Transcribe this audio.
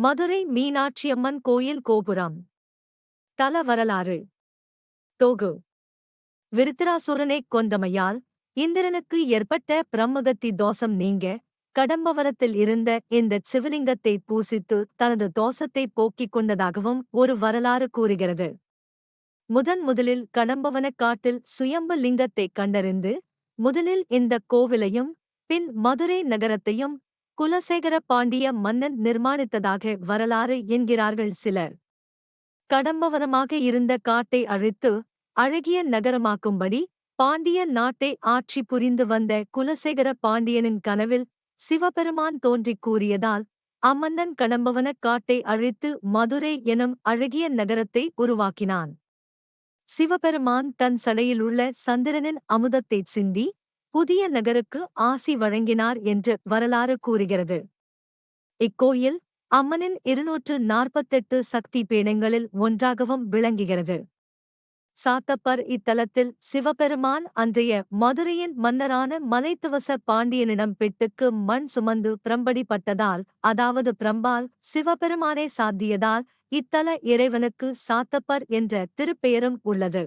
மதுரை மீனாட்சியம்மன் கோயில் கோபுரம். தல வரலாறு. தொகு. விருத்திராசுரனைக் கொன்றமையால் இந்திரனுக்கு ஏற்பட்ட பிரம்மகத்தி தோஷம் நீங்க கடம்பவரத்தில் இருந்த இந்தச் சிவலிங்கத்தை பூசித்து தனது தோஷத்தைப் போக்கிக் கொண்டதாகவும் ஒரு வரலாறு கூறுகிறது. முதலில் கடம்பவனக் காட்டில் சுயம்பு லிங்கத்தைக் கண்டறிந்து முதலில் இந்தக் கோவிலையும் பின் மதுரை நகரத்தையும் குலசேகர பாண்டிய மன்னன் நிர்மாணித்ததாக வரலாறு என்கிறார்கள் சிலர். கடம்பவனமாக இருந்த காட்டை அழித்து அழகிய நகரமாக்கும்படி பாண்டிய நாட்டை ஆட்சி புரிந்து வந்த குலசேகர பாண்டியனின் கனவில் சிவபெருமான் தோன்றிக் கூறியதால் அம்மன்னன் கடம்பவனக் காட்டை அழித்து மதுரை எனும் அழகிய நகரத்தை உருவாக்கினான். சிவபெருமான் தன் சடையிலுள்ள சந்திரனின் அமுதத்தைச் சிந்தி புதிய நகருக்கு ஆசி வழங்கினார் என்று வரலாறு கூறுகிறது. இக்கோயில் அம்மனின் 248 சக்தி பீடங்களில் ஒன்றாகவும் விளங்குகிறது. சாத்தப்பர் இத்தலத்தில் சிவபெருமான் அன்றைய மதுரையின் மன்னரான மலைத்துவச பாண்டியனிடம் பெட்டுக்கு மண் சுமந்து பிரம்படிப்பட்டதால், அதாவது பிரம்பால் சிவபெருமானை சாத்தியதால் இத்தல இறைவனுக்கு சாத்தப்பர் என்ற திருப்பெயரும் உள்ளது.